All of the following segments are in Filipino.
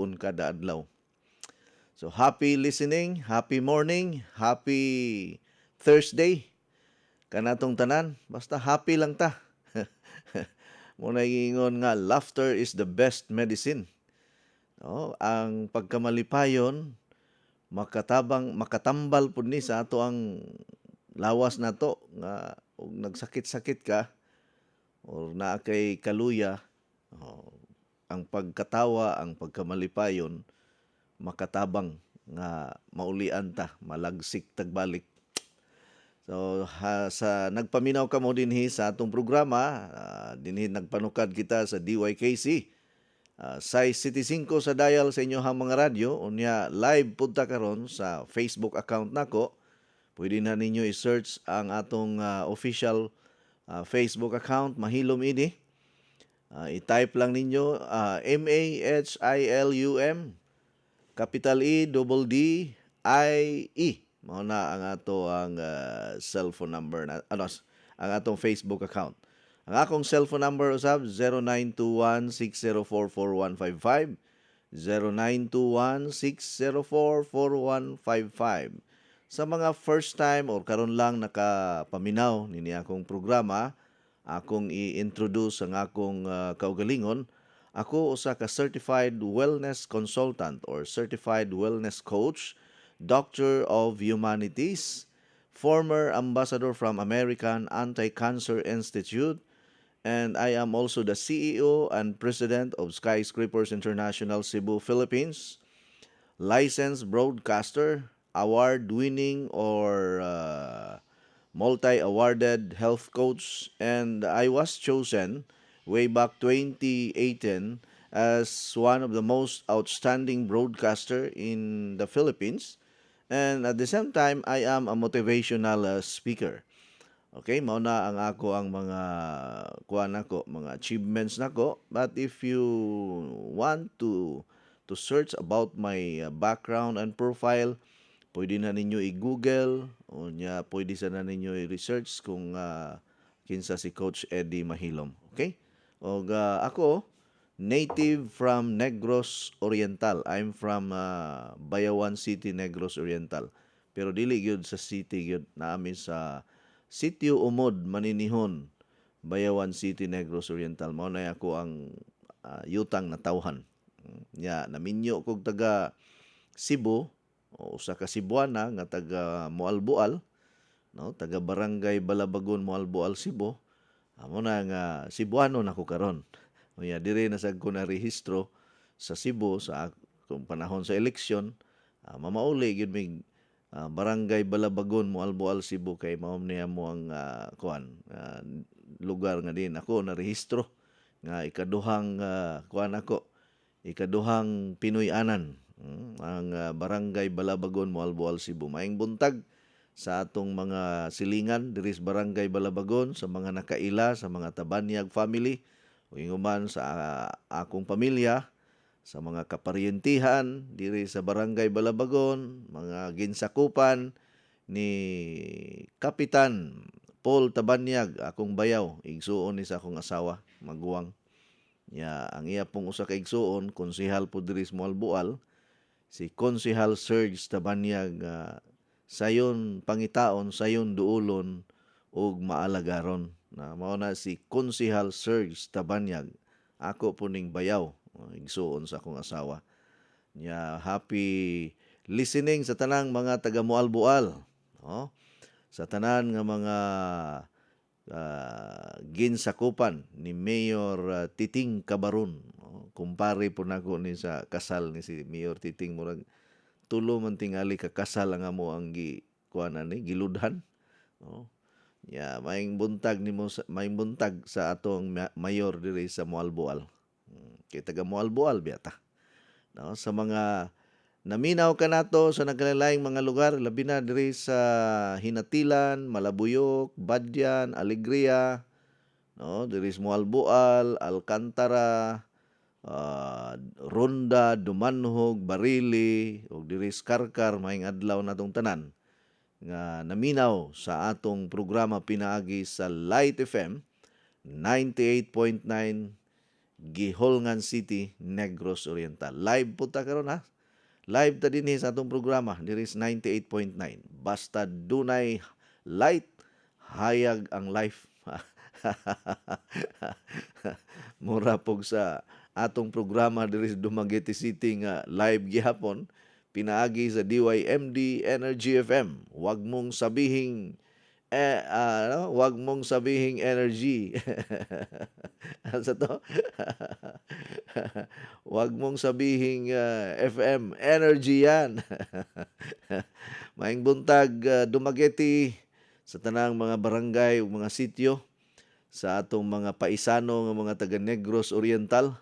igsuon kada adlaw. So happy listening, happy morning, happy Thursday kanatong tanan. Basta happy lang ta. Muna ingon nga laughter is the best medicine. Ang pagkamalipayon makatambal pud ni sa ato ang lawas nato nga ug nagsakit-sakit ka or naa kay kaluya, oh, ang pagkatawa, ang pagkamalipayon makatabang nga maulian ta, malagsik tagbalik. So sa nagpaminaw ka mo dinhi sa atong programa, dinhi nagpanukad kita sa DYKC. Size City 5 sa dial sa inyong mga radyo, unya live punta karon sa Facebook account nako. Pwede na ninyo i-search ang atong official Facebook account, Mahilom ini. I-type lang ninyo MAHILUM, capital E, double D, I-E. Mao na ang ato ang cellphone number na ang atong Facebook account. Ang akong cellphone number usab 0921-604-4155, 0921-604-4155. Sa mga first time or karon lang nakapaminaw nini akong programa, akong i-introduce ang akong kaugalingon. Ako usa ka certified wellness consultant or certified wellness coach, Doctor of Humanities, former ambassador from American Anti-Cancer Institute, and I am also the CEO and President of Skyscrapers International Cebu, Philippines, licensed broadcaster, award-winning or multi-awarded health coach, and I was chosen way back 2018 as one of the most outstanding broadcaster in the Philippines. And at the same time, I am a motivational speaker. Okay, mao na ang ako ang mga kuan nako, mga achievements nako. But if you want to search about my background and profile, pwede na ninyo i-Google o nya pwede sana ninyo i-research kung kinsa si Coach Eddie Mahilom. Okay? O ako, native from Negros Oriental. I'm from Bayawan City, Negros Oriental. Pero dili gyud sa city gyud, naami sa Sitio Umod, Maninihon, Bayawan City, Negros Oriental. Mao na ako ang yutang na tawhan. Naminyo kog taga Cebu, o usa ka Cebuana nga taga Moalboal, no, taga Barangay Balabagon, Moalboal, Cebu. Amo na nga Cebuano nako karon. Unya dire na sad ko na rehistro sa Cebu sa kung panahon sa eleksyon, mamauli gyud mig Barangay Balabagon, Moalboal, Cebu kay mao niya mo ang lugar nga din ako na rehistro nga ikaduhang ikaduhang Pinoy-anan. Ang Barangay Balabagon, Moalboal, Cebu. Maayong buntag sa atong mga silingan diri sa Barangay Balabagon, sa mga nakaila, sa mga Tabanyag family, o inguman sa akong pamilya, sa mga kaparyentihan diri sa Barangay Balabagon, mga ginsakupan ni Kapitan Paul Tabanyag, akong bayaw, igsuon ni sa akong asawa, maguwang. Ang iya pong usa ka igsuon, konsehal po diri sa Moalboal, si Konsehal Serge Tabanyag, sayon pangitaon, sayon duulon, ug maalagaron. Mao na si Konsehal Serge Tabanyag. Ako po ning bayaw, igsuon sa akong asawa. Happy listening sa tanang mga taga Moalboal. Sa tanan nga mga ginsakupan ni Mayor Titing Cabaron. Kumpare po nako ni sa kasal ni si Mayor Titing, murag tulo man tingali ka kasal ang amo ang kuanan ni giludhan. Maayong buntag maayong buntag sa atong mayor diri sa Moalboal. Kay taga Moalboal biyata. Sa mga naminaw ka nato sa nagkalalayng mga lugar, labi na diri sa Hinatilan, Malabuyok, Badyan, Alegria, diri sa Moalboal, Alcantara, Ronda, Dumanhog, Barili, o diri sa Karkar, maayong adlaw natong tanan nga naminaw sa atong programa pinaagi sa Light FM 98.9 Giholngan City, Negros Oriental. Live po ta karon ha. Live ta dinhi sa atong programa diri sa 98.9. Basta dunay light, hayag ang life. Mura pog sa atong programa diri sa Dumaguete City nga live gihapon pinaagi sa DYMD Energy FM. Wag mong sabihing wag mong sabihing energy. Ano sa to? Wag mong sabihing FM energy yan. Maing buntag Dumaguete sa tanang mga barangay ug mga sitio sa atong mga paisano nga mga taga Negros Oriental.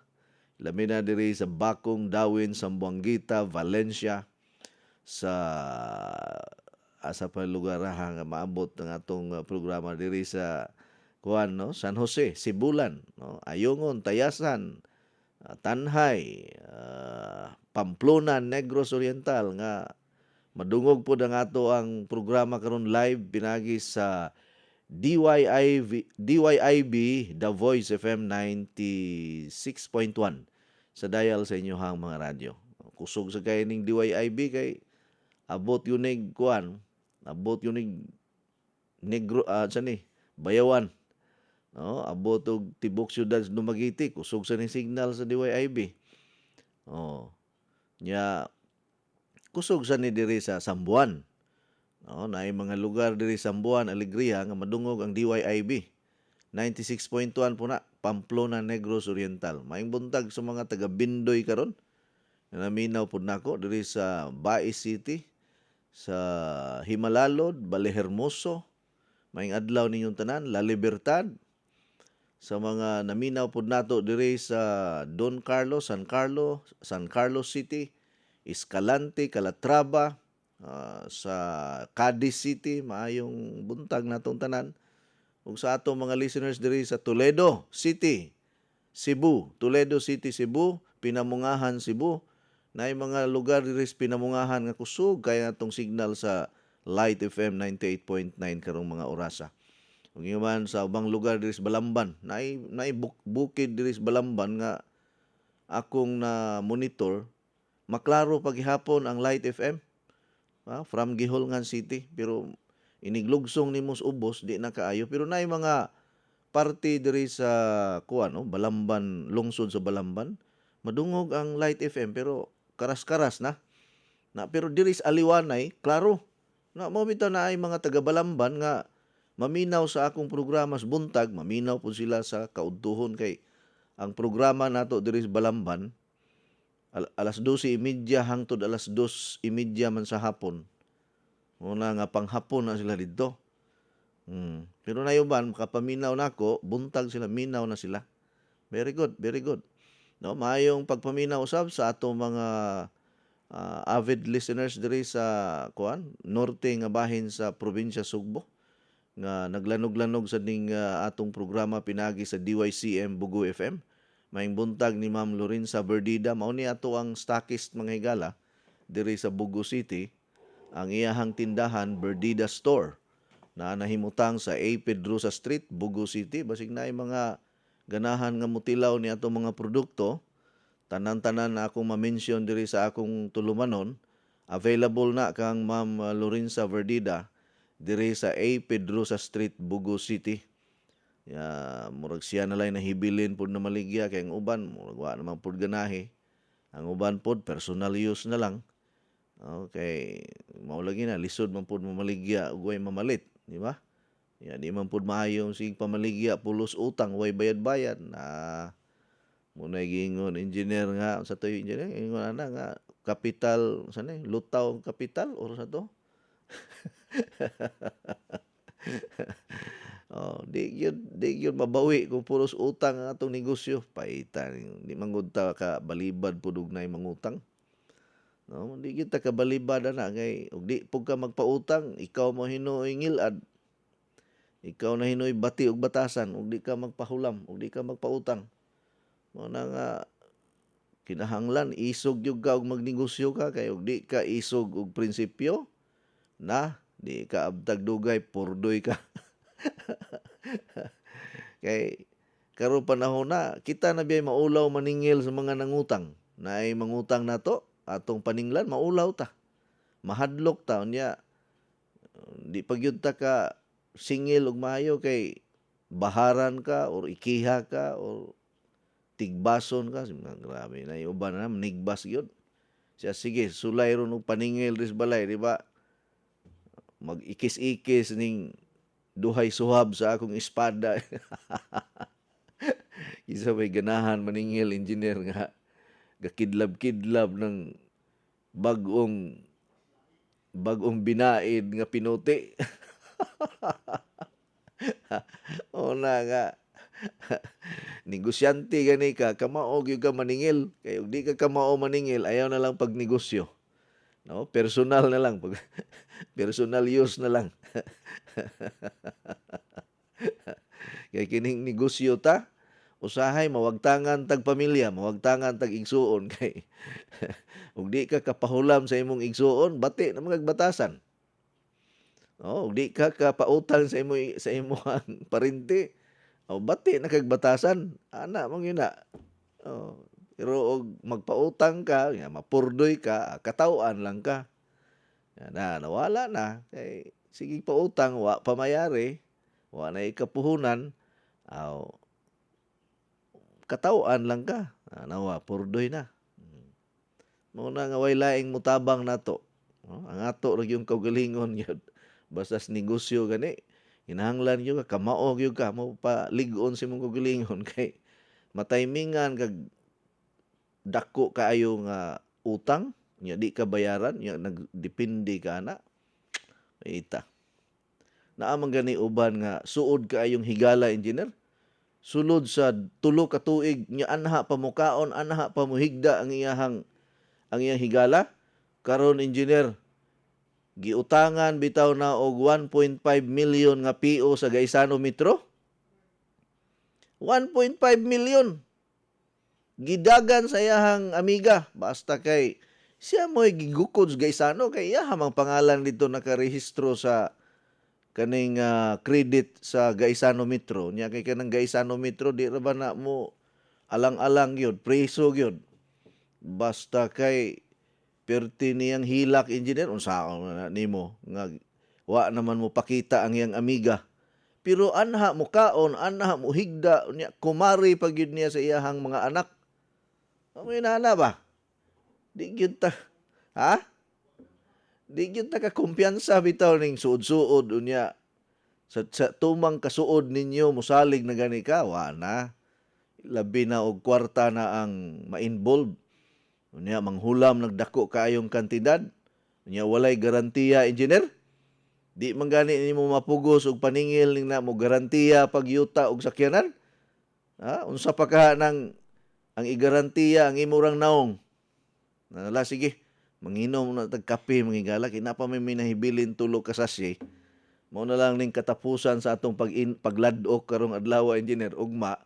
Labi na diri sa Bakong, Dawin, Zamboanguita, Valencia, sa asa pa lugar ha nga maabot ng atong programa diri sa kuan no San Jose, Sibulan, no Ayungon, Tayasan, Tanhay, Pamplona, Negros Oriental nga madungog po ang ato ang programa karon live pinagi sa DYIB The Voice FM 96.1 sa dial sa inyohang mga radyo. Kusog sa kay ning DYIB kay abot yunig kuan, abot yunig negro Bayawan. No, abot og tibok syudad sa Dumaguete, kusog sa ning signal sa DYIB. Oh, nya kusog sa ni diri sa Sambuan. No, naay mga lugar diri sa Sambuan, Alegria nga madungog ang DYIB. 96.1 po na, Pamplona, Negros Oriental. Maing buntag sa mga taga Bindoy karon. Naminaw po nako diri sa Baez City, sa Himalalod, Balehermoso. Maing adlaw ninyong tanan, La Libertad. Sa mga naminaw po nato diri sa Don Carlos, San Carlos City, Escalante, Calatrava, sa Cadiz City, maayong buntag natong tanan. Ug sa atong mga listeners diri sa Toledo City, Cebu, Toledo City, Cebu, Pinamungahan, Cebu, naay mga lugar diri sa Pinamungahan nga kusog kaya atong signal sa Light FM 98.9 karong mga orasa. Ug man sa ubang lugar diri sa Balamban, naay bukid diri sa Balamban nga akong na monitor, maklaro paghihapon ang Light FM from Giholngan City, pero iniglugsong nimo sa ubos di na kaayo, pero naay mga parte diri sa kuan Balamban, lungsod sa Balamban, madungog ang Light FM pero karas-karas na pero diri sa Aliwanay klaro na mao bitaw na ay mga taga Balamban nga maminaw sa akong programa sa buntag, maminaw po sila sa kaudtuhon kay ang programa nato diri sa Balamban alas 12:30 hangtod alas 2:30 man sa hapon. Una nga panghapon na sila didto. Pero nayuban makapaminaw nako, buntag sila, minaw na sila. Very good, very good. No, maayong pagpaminaw usab sa ato mga avid listeners diri sa norte nga bahin sa probinsya Sugbo nga naglanog-lanog sa ning atong programa pinagi sa DYCM Bugo FM. Maing buntag ni Ma'am Lorenza Verdida, mao ni ato ang stockist mga higala diri sa Bugo City. Ang iyahang tindahan Verdida Store na nahimutang sa A. Pedrosa Street, Bugo City. Basig na mga ganahan nga mutilaw ni ato mga produkto, tanan-tanan na akong ma-mention diri sa akong tulumanon, available na kang Ma'am Lorenza Verdida diri sa A. Pedrosa Street, Bugo City. Murag siya na lang nahibilin pud na maligya kay ang uban murag wa naman pud ganahe. Ang uban pud personal use na lang. Okay, mao lagi na lisod man pud mamaligya ug way mamalit, di ba? Di man pud maayo sig pamaligya pulos utang way bayad-bayad na muna giingon engineer nga sa toy engineer ingon ana nga kapital sana lutaw kapital or sa to. Di yun mabawi kung puros utang ang atong negosyo. Paitan, di manggod ta ka balibad pud og nay mangutang. No, di kita ka balibad na kay ug di pug ka magpautang, ikaw mo hinuoy ngilad. Ikaw na hinuoy bati og batasan ug di ka magpahulam ug di ka magpautang. Mo na nga kinahanglan isog gyud ka og magnegosyo ka kay ug di ka isog og prinsipyo na di ka abtag dugay purdoy ka. Kay Karon panahon na kita na biyay maulaw maningil sa mga nangutang. Naay mangutang nato atong paninglan maulaw ta. Mahadlok ta unya di pagyud ta ka singil og maayo kay baharan ka or ikiha ka or tigbason ka. Grabe na yung uban na nigbas gyud. Siya sige sulay ron og paningil ris balay di ba? Mag-ikis-ikis ning duhay suhab sa akong espada. Isa may ganahan maningil engineer nga gakidlab-kidlab ng bagong binaid nga pinuti. O na nga negosyante gani ka kamao gyud ka maningil kay ug di ka kamao maningil ayaw na lang pagnegosyo. No, personal na lang pag personal use na lang. Kay kining negosyo ta usahay mawagtangan tag pamilya, mawagtangan tag igsuon kay ug di ka kapahulam sa imong igsuon, bati na magbatasan. Oh, ug di ka kapautang sa imong parente, o bati na kag batasan. Ana man gyud na. Oh, pero og magpautang ka, nga mapurdoy ka, kataw-an lang ka. Na nawala na kay sige pautang wa pa mayari, wa na kapuhunan, aw kataw-an lang ka. Nawa purdoy na. Mao na nga way laing mutabang nato. Ang ato ra yung kaugalingon gyud. Basta sa negosyo gani, kinahanglan gyud ka kamao gyud ka mo palig-on sa imong kaugalingon kay mataymingan kag dako kaayo nga utang nya di ka bayaran nya nagdepende ka ana. Ita. Naa man gani uban nga suod kaayong higala engineer. Sulod sa 3 ka tuig nya anha pa mukaon, anha pa muhigda ang iyang higala. Karon engineer, giutangan bitaw na og 1.5 million nga PO sa Gaisano Metro. 1.5 million. Gidagan sa iyang amiga basta kay siya mo'y gigukod sa Gaisano kay iya hamang pangalan dito nakarehistro sa kaning credit sa Gaisano Metro. Nya kay kanang Gaisano Metro di ra ba na mo alang-alang gyud, preso gyud. Basta kay perti niyang hilak engineer unsaon na nimo nga wa naman mo pakita ang iyang amiga. Pero anha mo kaon, anha mo higda niya kumari pa gyud niya sa iyahang mga anak. Amoy nana ba? Di gyud ta ha? Di gyud ta ka kumpiyansa bitaw ning suod-suod unya sa tumang kasuod ninyo mosalig na gani ka wa na. Labi na og kwarta na ang ma-involve. Unya manghulam nagdako kaayong kantidad. Unya walay garantiya engineer. Di man gani nimo mapugos og paningil ning na mo garantiya pagyuta og sakyanan. Ha, unsa pa ka nang ang igarantiya ang imurang naong. Nala sige, manginom na tag kape mangigala kina pa may minahibilin tulo ka sachet. Mao na lang ning katapusan sa atong pagladok karong adlaw engineer ugma.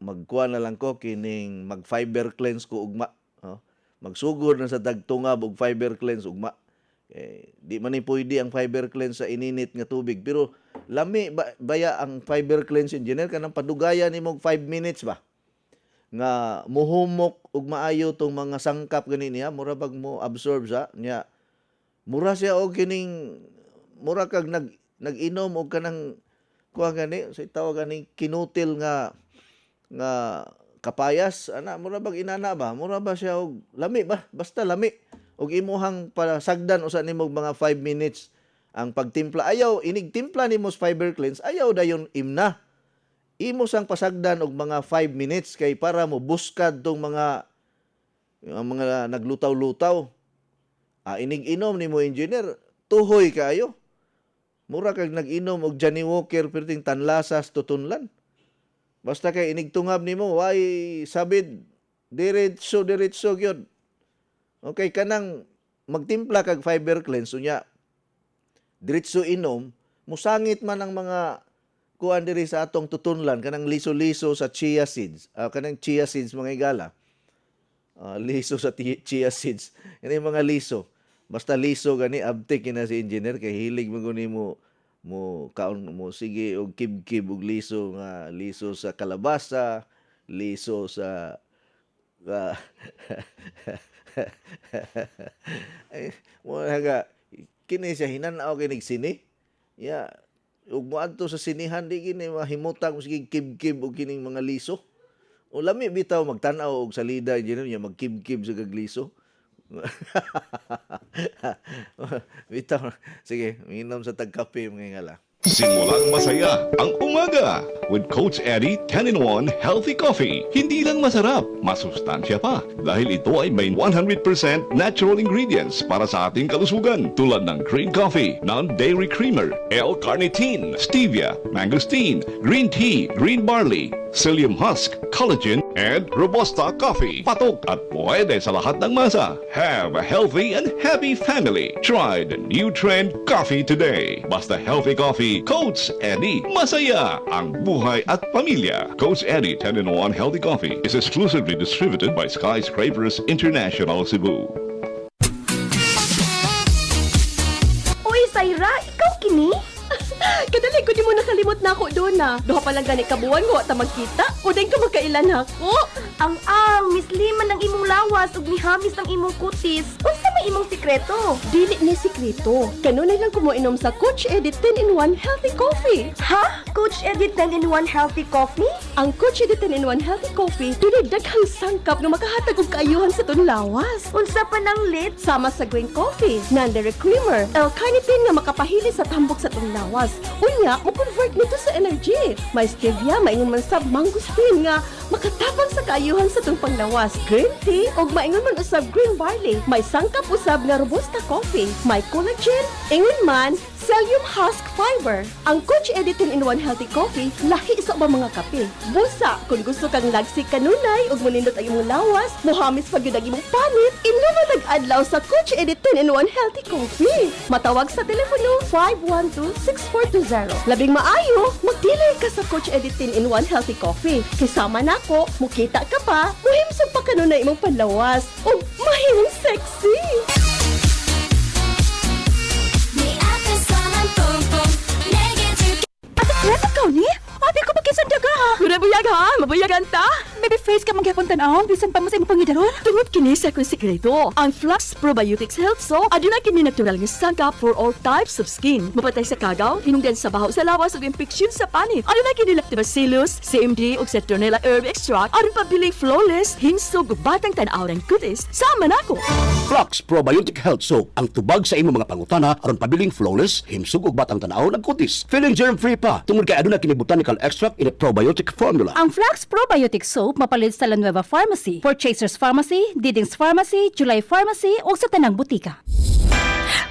Magkuha na lang ko kining mag-fiber cleanse ko ugma. Magsugod na sa tagtungab og fiber cleanse ugma. Di man ni pwede ang fiber cleanse sa ininit nga tubig. Pero lami baya ang fiber cleanse engineer kanang padugayan nimo 5 minutes ba? Nga muhumok og maayo tong mga sangkap gani niya mura bag mo absorb sa nya. Mura siya og kining mura kag nag-inom og kanang kuha gani sa tawag gani kinutil nga kapayas ana mura bag inana ba mura ba siya og lami ba basta lami og imuhang pasagdan usa nimo mga 5 minutes ang pagtimpla ayaw inig timpla nimo sa fiber cleanse ayaw dayon imna imo sang pasagdan og mga 5 minutes kay para mo buskad tong mga naglutaw-lutaw inig inom nimo engineer tuhoy kaayo. Mura kag nag-inom og Johnny Walker perting tanlasas tutunlan. Basta kay inigtungab nimo way sabid diretso gyud. Okay kanang magtimpla kag fiber cleanse unya diretso inom musangit man ang mga kuan diri sa atong tutunlan kanang liso-liso sa chia seeds. Kanang chia seeds mga igala. Liso sa chia seeds. Ini mga liso. Basta liso gani abtik na si engineer kay hilig mo nimo mo kaon mo sige og kib-kib og liso sa kalabasa, liso sa ah, ay mo nga kini siya hinan-aw kinig sini. Ya, ug moadto sa sinihan di kini mahimutang sige kib-kib og kining mga liso. O lami bitaw magtan-aw og salida engineer nya magkib-kib sa kagliso. Bitaw sige, minom sa tagkape mga ngala. Simulang masaya ang umaga with Coach Eddie 10-in-1 Healthy Coffee. Hindi lang masarap, masustansya pa dahil ito ay may 100% natural ingredients para sa ating kalusugan tulad ng green coffee, non-dairy creamer, L-carnitine, stevia, mangosteen, green tea, green barley, psyllium husk, collagen, and Robusta coffee. Patok at pwede sa lahat ng masa. Have a healthy and happy family. Try the new trend coffee today. Basta healthy coffee, Coach Eddie. Masaya ang buhay at pamilya. Coach Eddie 10-in-1 Healthy Coffee is exclusively distributed by Skyscrapers International Cebu. Uy, Saira, ikaw kini? Kadali ko di mo nakalimot na ako doon na. Duha pa lang gani kabuwan ko at magkita. O din ka magkailan ako. Ang misliman ng imong lawas ug mihamis ng imong kutis. Unsa may imong sikreto? Dili ni sikreto. Kanunay lang ko mo inom sa Coach Edit 10-in-1 Healthy Coffee. Ha? Coach Edit 10-in-1 Healthy Coffee? Ang Coach Edit 10-in-1 Healthy Coffee dili daghang sangkap nga makahatag og kaayuhan sa tun lawas. Unsa pa nang lit? Sama sa green coffee, non-dairy creamer, L-carnitine nga makapahili sa tambok sa tun lawas. Unya, mo convert nito sa energy. May stevia, maingon man sab mangosteen nga makatapang sa kaayuhan sa tong panglawas. Green tea ug maingon man usab green barley. May sangkap usab nga robusta coffee. May collagen, ingon man psyllium husk fiber. Ang Coach Edit 10-in-1 Healthy Coffee lahi sa ubang mga kape. Busa kung gusto kang lagsik kanunay ug munindot ang imong lawas, mohamis pag yun ang imong panit, inuman nag-adlaw sa Coach Edit 10-in-1 Healthy Coffee. Matawag sa telepono 512-6420. Labing maayo, magdilay ka sa Coach Edit 10-in-1 Healthy Coffee. Kisama nako, mukita ka pa, muhimsog pa kanunay imong panlawas ug mahimong sexy. Ano ka ni? Abi ko magkisan daga ha. Gurabuyag ha, mabuyagan ta. Baby face ka magyapon tanaw, bisan pa mo sa imong pangidaron. Tungod kini sa akong sikreto, ang Flux Probiotics Health Soap aduna kini natural nga sangkap for all types of skin. Mapatay sa kagaw, hinungdan sa baho sa lawas ug infeksyon sa panit. Aduna kini Lactobacillus, CMD ug Citronella herb extract aron pabiling flawless, hinsog ug batang tan-aw ng kutis. Sama nako. Flux Probiotic Health Soap ang tubag sa imong mga pangutana aron pabiling flawless, himsog ug batang tan-aw ng kutis. Feeling germ-free pa tungod kay aduna kini botanical extract in a probiotic formula. Ang Flax Probiotic Soap mapalit sa La Nueva Pharmacy, Purchasers Pharmacy, Diding's Pharmacy, July Pharmacy ug sa tanang butika.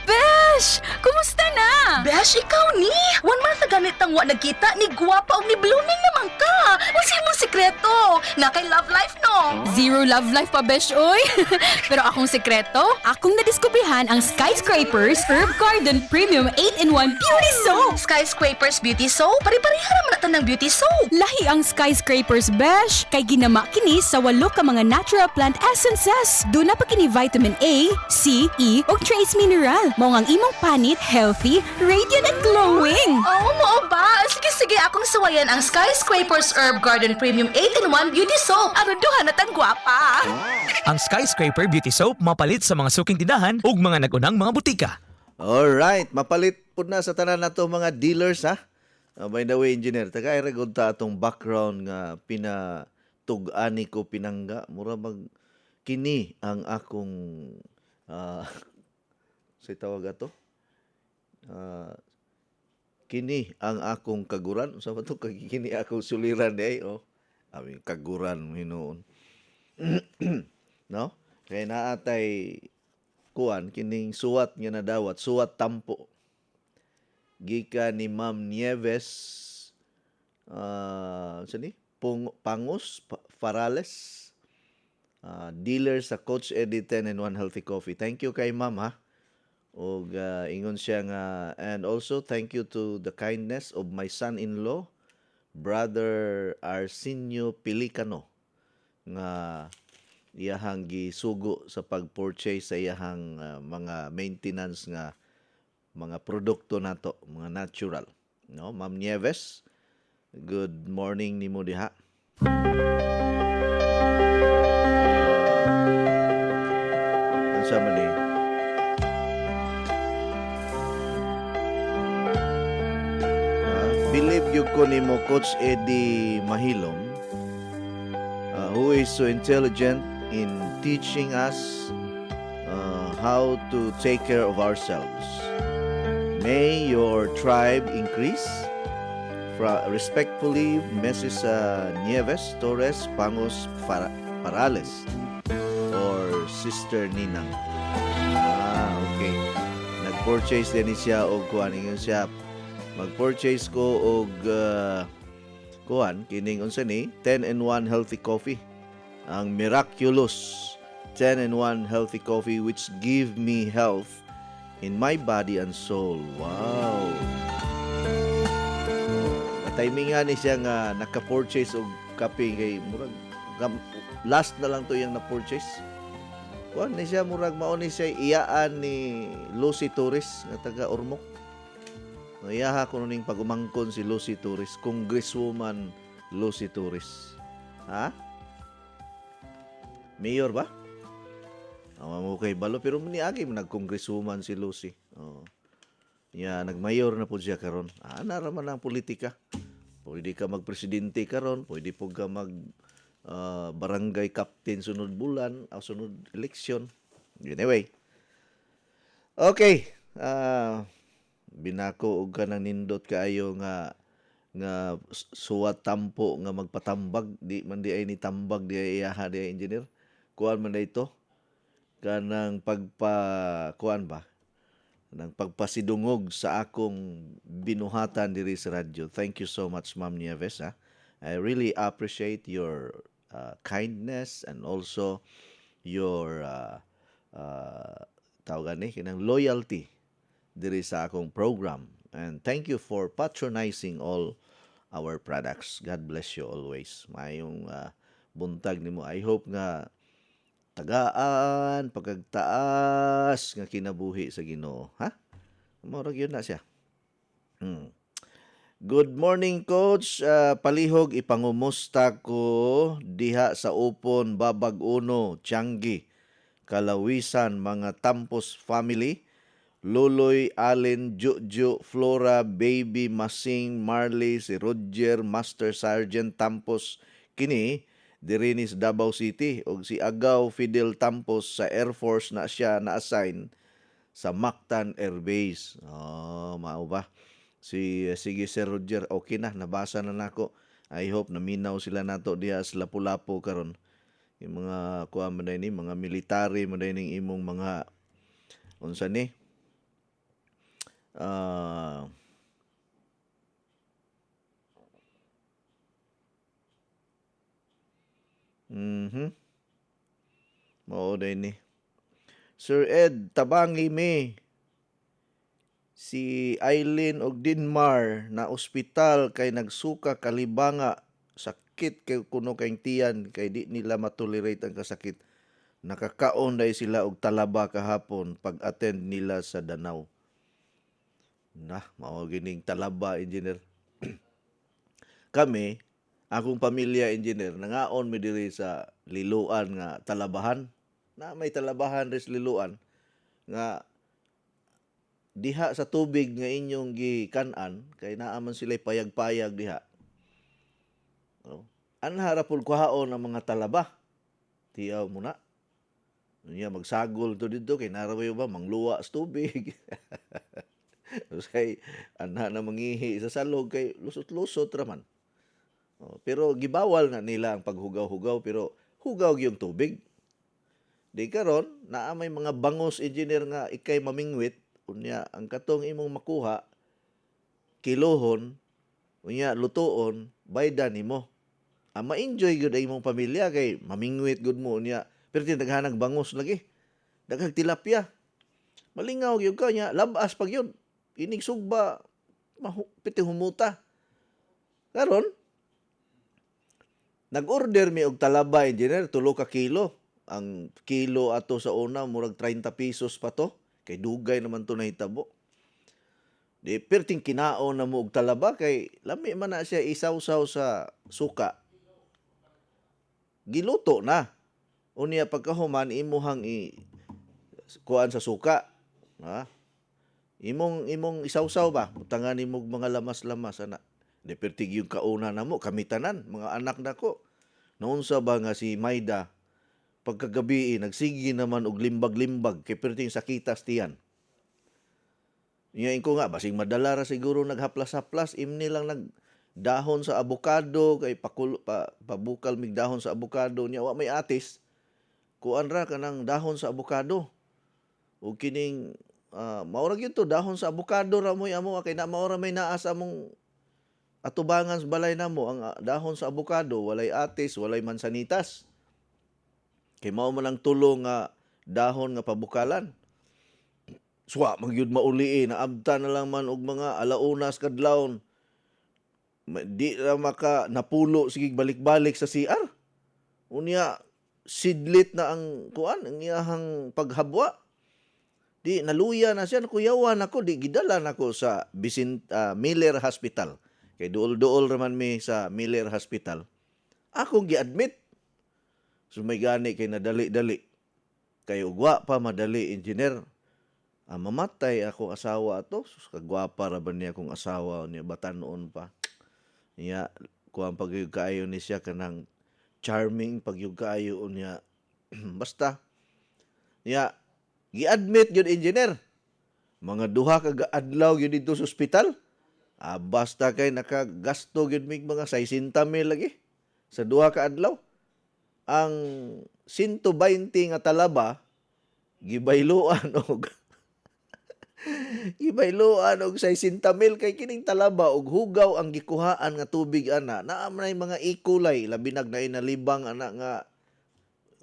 Besh! Kumusta na? Besh, ikaw ni? 1 month na ganit ang wa nagkita ni guwapa ug ni blooming naman ka. Unsa imong sikreto? Na kay love life no? Zero love life pa, Besh, oy. Pero akong sekreto, akong nadiskubrihan ang Skyscrapers Herb Garden Premium 8-in-1 Beauty Soap. Skyscrapers Beauty Soap? Pare-pareha naman natin ng beauty soap. Lahi ang Skyscrapers, Besh. Kay ginama kini sa 8 ka mga natural plant essences. Doon na pa kini vitamin A, C, E, ug trace mineral. Mao ang imong panit healthy, radiant, and glowing. Oo, mo ba? Sige, akong suwayan ang Skyscrapers Herb Garden Premium 8-in-1 Beauty Soap. Aron duha na tang gwapa. Ang Skyscraper Beauty Soap mapalit sa mga suking tindahan ug mga nag-unang mga butika. Alright, mapalit po na sa tanan nato mga dealers ha. By the way, engineer, taga iragod ta atong background nga pinatug-ani ko pinangga. Mura mag kini ang akong say tawag ato. Kini ang akong kaguran. Sa to kini akong suliran day oh. Ami kaguran hinuon. No? Kaya naatay kuan kining suwat nga nadawat, suwat tampo. Gikan ni Ma'am Nieves sani? Pangus Farales. Dealer sa Coach Eddie 10-in-1 Healthy Coffee. Thank you kay Ma'am ha. Og ingon siya nga and also thank you to the kindness of my son-in-law, Brother Arsenio Pilicano, nga iyahang gisugo sa pag-purchase sa iyahang mga maintenance nga mga produkto nato, mga natural. No, Ma'am Nieves, good morning nimo diha. Unsa man ni? Believe you ko nimo Coach Eddie Mahilom, who is so intelligent in teaching us how to take care of ourselves. May your tribe increase. Respectfully, Mrs. Nieves Torres Pangos Parales or Sister Ninang. Okay. Nag-purchase din siya og kuan ingon siya. Mag-purchase ko og kuan kining unsa ni 10-in-1 healthy coffee. Ang Miraculous 10-in-1 healthy coffee which give me health in my body and soul. Wow. Timingan ni siya nga naka-purchase og kape kay murag last na lang to yung na-purchase. Kuan ni siya murag mao ni siya iyaan ni Lucy Torres nga taga Ormoc. Iyaha ko ning pagumangkon si Lucy Torres, Congresswoman Lucy Torres. Ha? Mayor ba? Mo kay balo pero niagi man nag-congresswoman si Lucy. Oh. Ya nagmayor na po siya karon. Nara man ang politika. Pwede ka magpresidente karon, pwede po ka mag barangay captain sunod bulan o sunod eleksyon. Anyway. Okay. Binako og kanang nindot kaayo nga suwat tampo nga magpatambag di man di ay ni tambag di ay iyaha di ay engineer. Kuan man dayto kanang kuan ba nang pagpasidungog sa akong binuhatan diri sa radyo. Thank you so much, Ma'am Nieves. I really appreciate your kindness and also your tawag ni kinang loyalty diri sa akong program. And thank you for patronizing all our products. God bless you always. Mayong buntag nimo. I hope nga tagaan, pagkagtaas nga kinabuhi sa Ginoo. Ha? Murag yun na siya. Good morning, Coach. Palihog, ipangumusta ko diha sa Upon, Babag Uno, Tianggi, Kalawisan, mga Tampos family. Luloy, Allen, Juju, Flora, Baby, Masing, Marley, si Roger, Master Sergeant Tampos, kini, diri ni sa Davao City og si Agaw Fidel Tampos sa Air Force na siya na-assign sa Mactan Air Base. Mao ba? Sige Sir Roger, okay na, nabasa na nako. I hope naminaw sila nato diha sa Lapu-Lapu karon. Yung mga kuha man ni mga military man ning imong mga unsa ni? Mao day ni. Sir Ed, tabangi mi. Si Eileen og Dinmar na ospital kay nagsuka kalibanga. Sakit kay kuno kay tiyan kay di nila matolerate ang kasakit. Nakakaon day sila og talaba kahapon pag-attend nila sa Danau. Mao gining talaba, engineer. Kami, akong pamilya engineer, nangaon mi diri sa Liloan nga talabahan. Na may talabahan res Liloan nga diha sa tubig nga inyong gikanan kay naa man sila payag-payag diha. Anhara pud kuhaon ang mga talaba. Tiyaw mo na. Niya magsagol to dito kay naraway ba mangluwa sa tubig. Kay anha na mangihi sa salog kay lusot-lusot raman. Pero gibawal na nila ang paghugaw-hugaw pero hugaw yung tubig. Di karon naa may mga bangos engineer nga ikay mamingwit unya ang katong imong makuha kilohon unya lutoon bayda nimo. Ma-enjoy gud imong pamilya kay mamingwit gud mo unya pero tinaghanag bangos lagi. Daghang tilapia. Malingaw gyud ka nya labas pag yun. Inig sugba piti humuta. Karon nag-order mi og talaba engineer 3 ka kilo. Ang kilo ato sa una murag 30 pesos pa to kay dugay naman to nahitabo. Di perting kinaon na mo og talaba kay lami man na siya isawsaw sa suka. Giluto na. Unya pagkahuman imuhang kuan sa suka. Ha? Imong isawsaw ba? Utangan nimo mga lamas-lamas ana. Di perting yung kauna na mo kami tanan mga anak nako. Naunsa ba nga si Maida pagkagabi nagsigi naman og limbag-limbag kay perting sakitas tiyan. Ngayon ko nga, basing madala ra siguro naghaplas-haplas, imni lang nagdahon sa abukado, kay pabukal mig dahon sa abukado niya, wa may atis, kuan ra ka ng dahon sa abukado. O kining, maurag yun to, dahon sa abukado ra mo, amo, kay na maura may naas among atubangan sa balay na mo, ang dahon sa abukado, walay atis, walay mansanitas. Kay mao man ang tulong nga dahon nga pabukalan. Suwa, magyud mauli naabta na lang man og mga alaunas kadlawon. Di ra maka napulo sige balik-balik sa CR. Unya sidlit na ang kuan, ang iyahang paghabwa. Di naluya na siya, kuyawan ako, di gidala nako sa Miller Hospital. Kay duol-duol raman mi sa Miller Hospital. Ako gi-admit. So may gani kay nadali-dali. Kay ugwa pa madali, engineer. Mamatay ako asawa ato. Sus, kagwapa ra ba niya akong asawa niya bata noon pa. Niya kuan pagyug kaayo ni siya kanang charming pagyug kaayo niya. Basta niya gi-admit gyud engineer. Mga duha ka adlaw gyud dito sa ospital. Basta kay nakagasto gyud mig mga 60,000 lagi sa duha ka adlaw. Ang 120 nga talaba gibayloan og Ibayloan og 60,000 kay kining talaba og hugaw ang gikuhaan nga tubig ana. Naa man mga E. coli labi na inalibang ana nga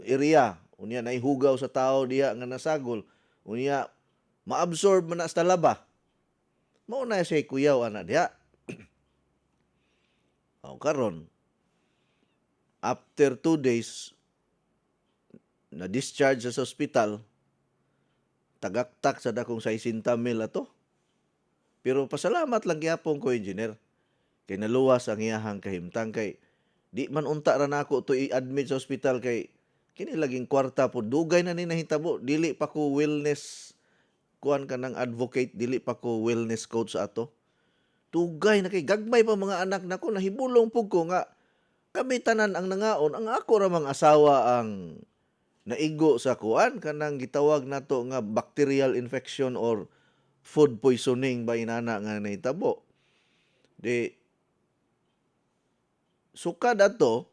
area. Unya nay hugaw sa tao diha nga nasagol. Unya maabsorb man na sa talaba. Mao na siya kuyaw ana diha. Karon after 2 days na discharge sa ospital, tagaktak sa dakong 60,000 ato. Pero pasalamat lang gyapon ko, engineer. Kay naluwas ang iyahang kahimtang kay di man unta ra nako to i-admit sa ospital kay kini laging kwarta po dugay na ni nahitabo, dili pa ko wellness kuan ka ng advocate, dili pa ko wellness coach ato. Dugay na kay gagmay pa mga anak nako, nahibulong pug ko nga kami tanan ang nangaon, ang ako ra mang asawa ang naigo sa kuan kanang gitawag nato nga bacterial infection or food poisoning ba inana nga nahitabo. Di sukad ato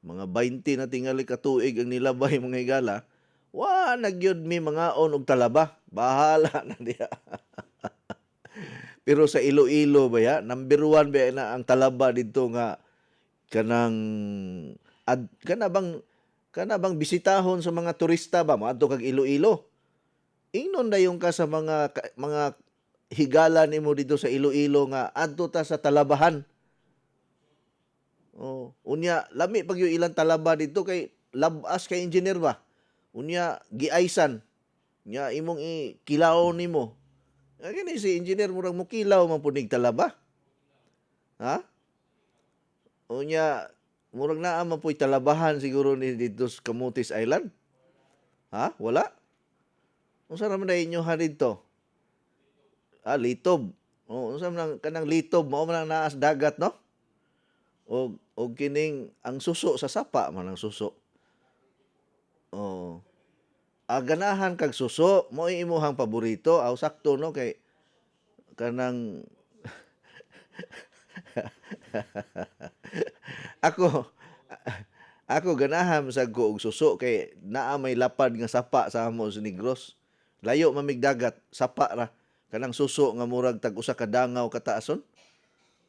mga 20 na tingali ka tuig ang nilabay mga higala, wa nagyud mi mga og talaba. Bahala na diha. Pero sa Iloilo ba ya, number 1 ba na ang talaba dito nga kanang kana bang bisitahon sa mga turista ba moadto kag Iloilo. Ingnon dayon ka sa mga higala nimo dito sa Iloilo nga adto ta sa Talabahan. Unya lami pag yung ilang talaba dito kay labas kay engineer ba. Unya giaisan. Nya imong ikilaw nimo. Kani si engineer murag mo kilaw man punig talaba. Ha? Unya murag naa man po'y talabahan siguro ni dito sa Camotes Island. Ha? Wala? Unsa naman na inyo ha dito? Litob. Unsa man kanang litob, mao man ang naas dagat, no? O kining ang suso sa sapa man ang suso. Ganahan kag suso, mo imuhang paborito, sakto no kay kanang ako ganahan sa ko og suso kay naa may lapad nga sapa sa amo sa Negros. Layo mamig dagat, sapa ra. Kanang suso nga murag tag usa ka dangaw kataason.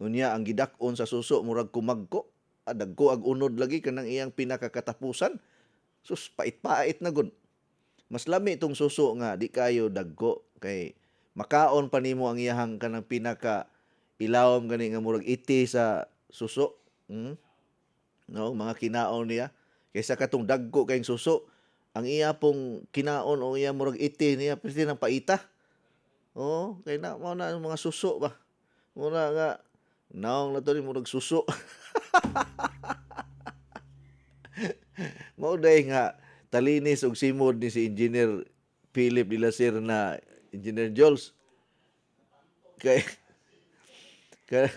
Unya ang gidak-on sa suso murag kumagko. Dagko ag unod lagi kanang iyang pinakakatapusan. Sus pait-pait na gud. Mas lami itong suso nga di kayo dagko kay makaon pa nimo ang iyahang kanang pinaka ilawom gani nga murag iti sa suso. No, mga kinaon niya kaysa katong dagko kayong suso, ang iya pong kinaon o iya murag iti niya pwede nang paita. Oo, kay na mao na ang mga suso ba. Muna nga naong na to ni murag suso. Mao day nga talinis og simod ni si Engineer Philip Dilasir na Engineer Jules. Kay ka,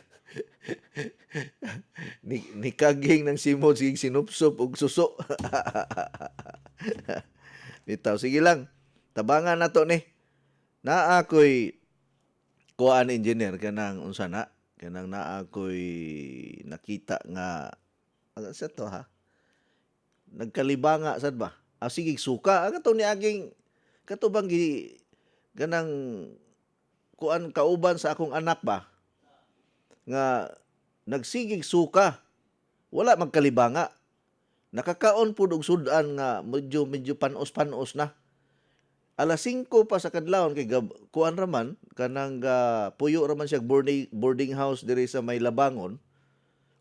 ni kaging ng simod sige sinupsop og suso. Bitaw sige lang. Tabangan nato ni. Naa ako'y kuan engineer kanang unsa na kanang naa ako'y nakita nga sa to ha. Nagkalibanga sad ba? Sige suka ang ni aging katubang gi ganang kuan kauban sa akong anak ba nga nagsigig suka wala magkalibanga nakakaon pud og sudan nga medyo panos-panos na alas 5 pa sa kadlawon kay kuan raman kanang puyo raman siya boarding house diri sa may Labangon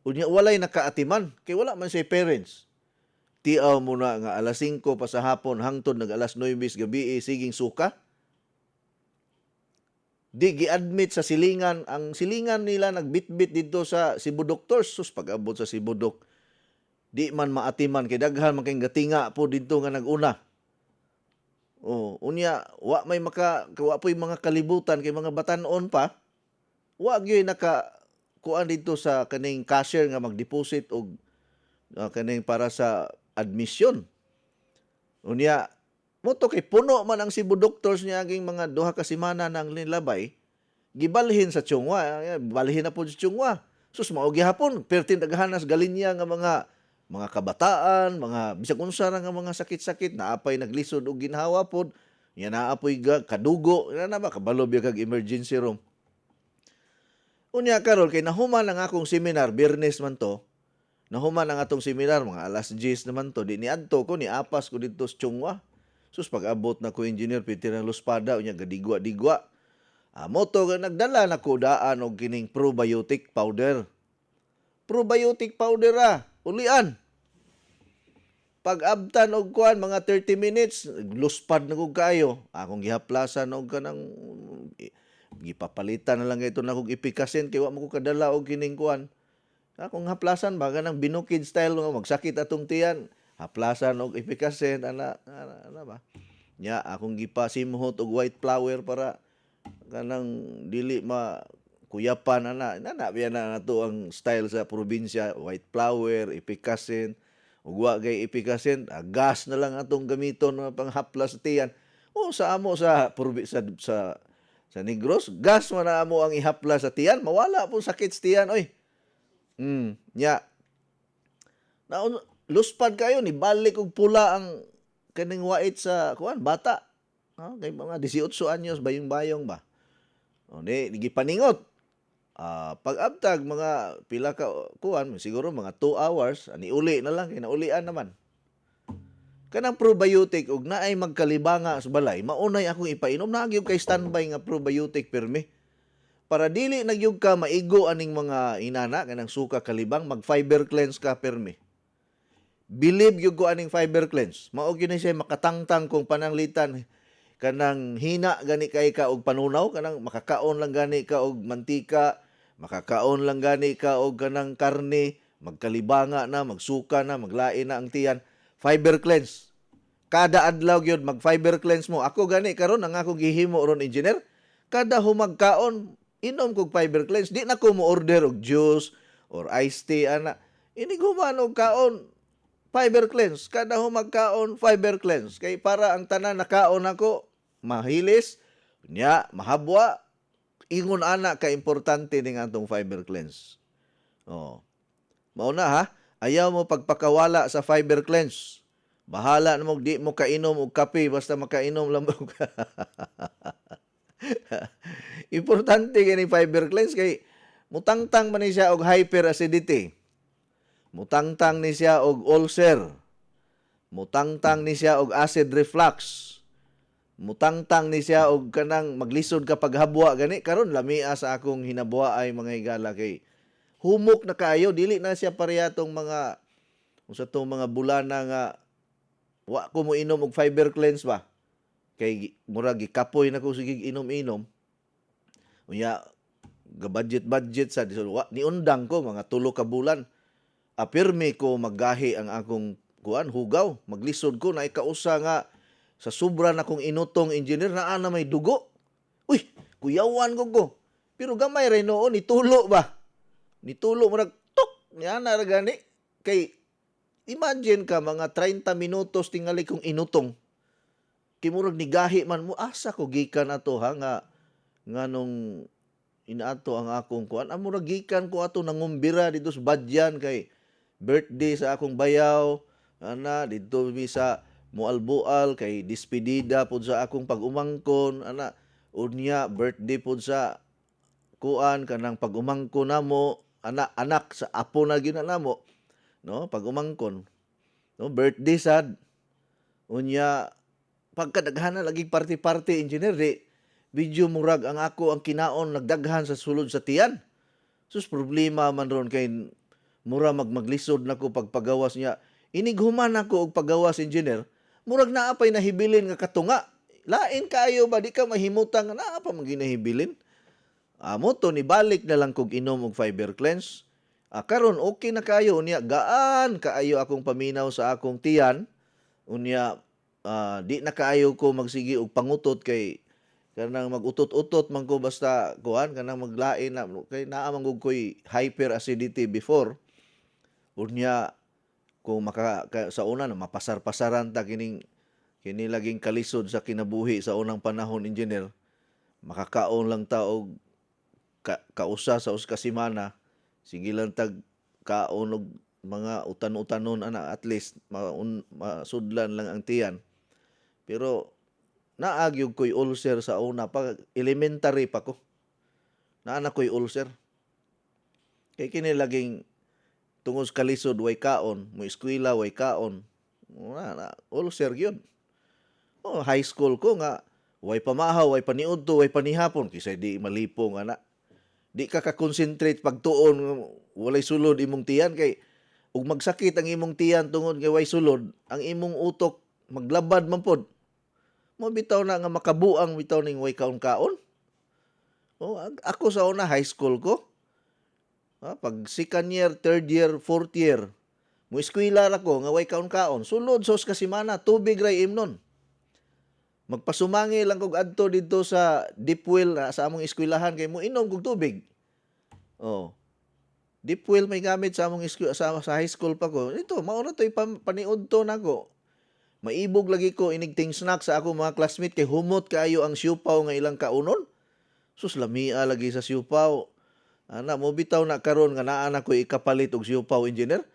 unya walay nakaatiman kay wala man siya parents tiaw mo na nga alas 5 pa sa hapon hangtod nag alas 9 gabi siging suka. Di gi-admit sa silingan. Ang silingan nila nagbitbit dito sa Cebu Doctors. Sus, pag-abot sa Cebu Doc, di man maatiman. Kay daghan man kayong gatinga po dito nga nag-una. Unya, wa po'y mga kalibutan kay mga batanon pa. Wa gyud kuan dito sa kaning cashier nga mag-deposit og kaning para sa admission. Unya, moto kay puno man ang Cebu Doctors niya aging mga duha ka semana nang linlabay, gibalhin sa Chungwa, balhin na po sa Chungwa. Sus mao gihapon, pertin daghanas galinya nga mga kabataan, mga bisag unsa ra nga mga sakit-sakit naapay naglisod og ginhawa pod. Nya naapoy kadugo, na ba kabalo biya kag emergency room. Unya karon kay nahuman ang akong seminar, Biyernes man to. Nahuman ang atong seminar mga alas 10 naman to. Di niadto ko ni apas ko dito sa Chungwa. Sus pag-abot na ko engineer pitirang luspada unya gadigwa-digwa. Moto nga nagdala na ko daan og kining probiotic powder. Probiotic powder ulian. Pag-abtan og kuan mga 30 minutes, luspad na kog kayo. Akong gihaplasan og kanang gipapalitan na lang ito na kog ipikasin kay wa mo ko kadala og kining kuan. Akong haplasan ba kanang binukid style nga magsakit atong tiyan. Haplasan og ipikasin ana ba. Nya akong gipasimhot og white flower para kanang dili kuyapan ana biya na nato ang style sa probinsya, white flower, ipikasin. Ug wa gay ipikasin, gas na lang atong gamiton nga panghaplas sa tiyan. Sa amo sa Negros, gas man na amo ang ihaplas sa tiyan, mawala po sakit sa tiyan oy. Nya luspad kayo ni balik og pula ang kaning wait sa kuan bata. Kay mga 18 anyos bayong-bayong ba. Di gipaningot. Pag-abtag mga pila ka kuan siguro mga 2 hours ani uli na lang kay naulian naman. Kanang probiotic og naay magkalibanga sa balay, maunay akong ipainom na gyud kay standby nga probiotic permi. Para dili nagyug ka maigo aning mga inana kanang suka kalibang mag-fiber cleanse ka permi. Believe gyud ko aning fiber cleanse. Mao gyud ni siya makatangtang kung pananglitan kanang hina gani kay ka og panunaw kanang makakaon lang gani ka og mantika, makakaon lang gani ka og kanang karne, magkalibanga na, magsuka na, maglain na ang tiyan. Fiber cleanse. Kada adlaw gyud mag-fiber cleanse mo. Ako gani karon ang akong gihimo ron engineer. Kada humagkaon inom kog fiber cleanse. Di na ko mo order og juice or iced tea ana. Ini guman og kaon fiber cleanse. Kada humagkaon fiber cleanse. Kay para ang tanan nakaon ako mahilis, nya mahabwa, ingon ana ka importante ning atong fiber cleanse. Mao na ha. Ayaw mo pagpakawala sa fiber cleanse. Bahala na mo, di mo kainom og kape, basta makainom lang mo. Importante kini fiber cleanse kay mutangtang man ni siya og hyperacidity. Mutangtang ni siya og ulcer. Mutangtang ni siya og acid reflux. Mutangtang ni siya og kanang maglisod ka paghabwa gani karon lamia sa akong hinabuha ay mga higala kay humok na kayo, dili na siya parehatong mga unsa tong mga bulana nga wa ko mo inom og fiber cleanse ba. Kay murag gikapoy na ko sige inom-inom. Unya budget sa niundang ko mga 3 ka bulan. Apirmi ko maggahi ang akong hugaw, maglisod ko na ikausa nga sa sobra na kong inutong engineer na may dugo. Uy, kuyawan ko. Pero gamay rin noon, nitulo ba? Nitulo mo tok, niya na gani. Kay, imagine ka, mga 30 minutos tingali kong inutong. Kimurag ni gahi man mo, asa ko gikan ato ha, nga nung inaato ang akong kuan. Amurag gikan ko ato nangumbira dito sa Badyan kay birthday sa akong bayaw. Dito mi sa Mualbual kay despedida pod sa akong pag-umangkon. Unya, birthday pod sa kuan kanang pag-umangkon namo. Anak sa apo na gyud namo. No, pag-umangkon. No, birthday sad. Unya, pagkadaghan na lagi party-party engineer di video murag ang ako ang kinaon nagdaghan sa sulod sa tiyan. Sus problema man ron kay mura maglisod nako pagpagawas niya. Inighuman ako og pagawas engineer, murag naa pay nahibilin nga katunga. Lain kayo ba di ka mahimutang naa pa maginahibilin? Amo to ni balik na lang kog inom og fiber cleanse. Karon okay na kayo unya gaan kaayo akong paminaw sa akong tiyan. Unya di na kaayo ko magsigi og pangutot kay kanang magutot-utot man ko basta kuan kanang maglain na kay naa man gud koy hyperacidity before. Unya kung sa una na mapasar-pasaran ta kini laging kalisod sa kinabuhi sa unang panahon engineer, makakaon lang ta og kausa sa ka semana, sige lang tag kaon og mga utan-utanon at least masudlan lang ang tiyan. Pero naagyog ko'y ulcer sa una pa elementary pa ko. Naana ko'y ulcer. Kay kini laging tungos kalisod way kaon, mo eskwela way kaon. Ulcer gyud. High school ko nga way pamahaw, way paniudto, way panihapon kisay di malipong ana. Di ka ka-concentrate pagtuon walay sulod imong tiyan kay ug magsakit ang imong tiyan tungod kay way sulod, ang imong utok maglabad man pod. Mo bitaw na nga makabuang bitaw ning way kaon-kaon. Ako sa una high school ko. Pag second year, third year, fourth year, mo eskwela ra ko nga way kaon-kaon. Sulod sos ka semana, tubig ray imnon. Magpasumangi lang kog adto dito sa deep well sa among eskwelahan kay mo inom kog tubig. Deep well may gamit sa among sa high school pa ko. Ito, mao na toy paniudto nako. Maibog lagi ko inigting snack sa ako mga classmate kay humot kaayo ang siupaw nga ilang kaunon. Sus lamia lagi sa siupaw. Mo bitaw na karon nga naa na ko ikapalit og siupaw engineer.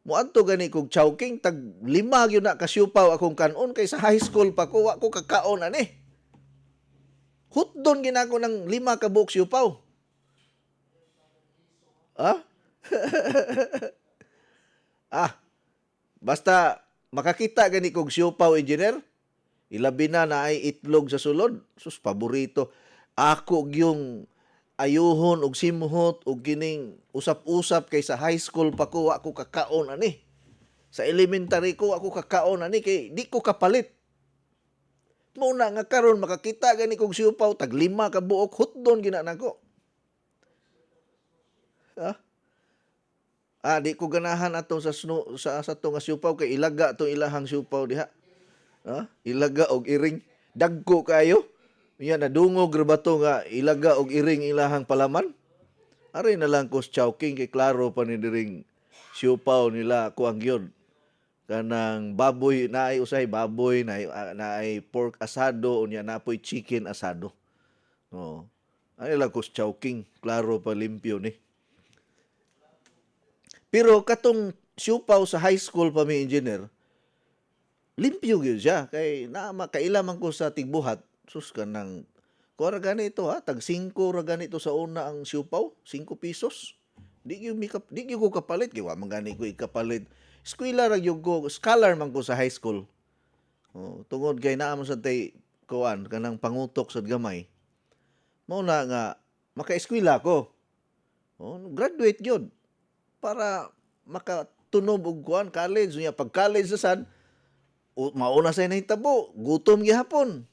Moadto gani kog chowking tag 5 gyud na ka siupaw akong kanon kay sa high school pa ko wa ko kakaon ani. Hutdon ginako ng 5 ka buok siupaw. Basta makakita gani kog siupaw engineer, ilabi na ay itlog sa sulod. Sus paborito. Ako yung ayuhon og simhot og kining usap-usap kay sa high school pa ko ako kakaon ani. Sa elementary ko ako kakaon ani kay di ko kapalit. Muna nga karon makakita gani kog siupaw tag 5 ka buok hutdon gina nako. Di ko ganahan atong sa to nga siupaw kay ilaga to ilahang siupaw diha. Ilaga og iring dagko kayo. Yan nadungog ra ba to nga ilaga og iring ilahang palaman? Ari na lang ko chowking kay klaro pa ni diring siupaw nila kuang gyud. Kanang baboy naay usay baboy naay pork asado unya napoy chicken asado. Ari lang ko chowking, klaro pa limpyo ni. Pero katong siupaw sa high school pa mi engineer, limpyo gyud siya kay kaila man ko sa tigbuhat. Sus ka nang kuha ganito tag 5 ra ganito sa una ang siupaw, 5 pesos. Di ko kapalit kay wa man gani ko ikapalit. Eskwela ra gyud ko, scholar man ko sa high school. Tungod kay naa man sa tay kuan kanang pangutok sa gamay. Mao na nga maka-eskwela ko. Graduate gyud para makatunob og kuan college unya pag college sa sad mauna say nahitabo, gutom gihapon.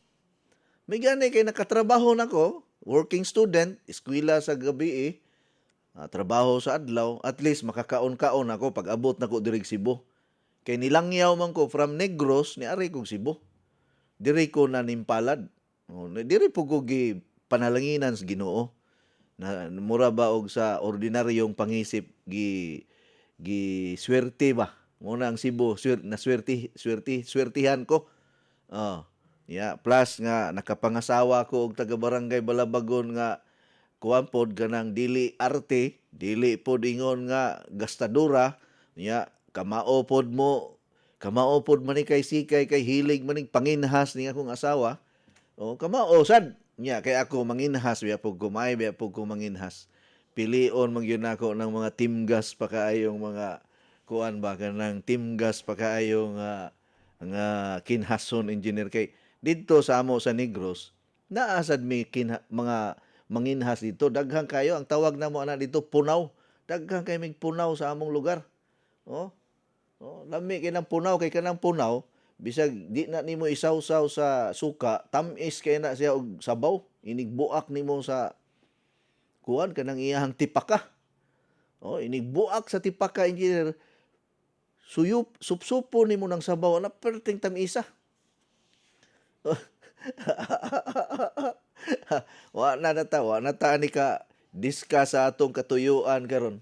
May gani kay nakatrabaho nako, working student, eskwela sa gabi trabaho sa adlaw, at least makakaon-kaon ako pag abot na ko diri Cebu. Kay nilangyaw man ko from Negros ni ari kog Cebu. Diri ko na nimpalad. Diri po ko gi panalanginan sa Ginoo. Na mura ba og sa ordinaryong pangisip gi swerte ba. Muna ang Cebu swertihan ko. Plus nga nakapangasawa ko og taga Barangay Balabagon nga kuwan pod ganang dili arte, dili pod ingon nga gastadura, kamao pod man ni kay sikay kay hilig maning panginhas ni akong asawa. Kamao sad nya kay ako manginhas biya pug kumay biya pug ko manginhas. Pilion man gyud nako ng mga timgas pa kaayong mga kuan ba kanang timgas pa kaayong nga kinhason engineer kay didto sa amo sa Negros naasad mi mga manginhas dito daghang kayo ang tawag namo ana dito punaw, daghang kay mig punaw sa among lugar. Lami kay nang punaw kay kanang punaw bisag di na nimo isawsaw sa suka, tamis kay na siya og sabaw, inigbuak nimo sa kuan kanang iyang tipaka. Inigbuak sa tipaka engineer, supsupo nimo ng sabaw na perting tamisa. wa na ta ni ka diska sa atong katuyuan karon.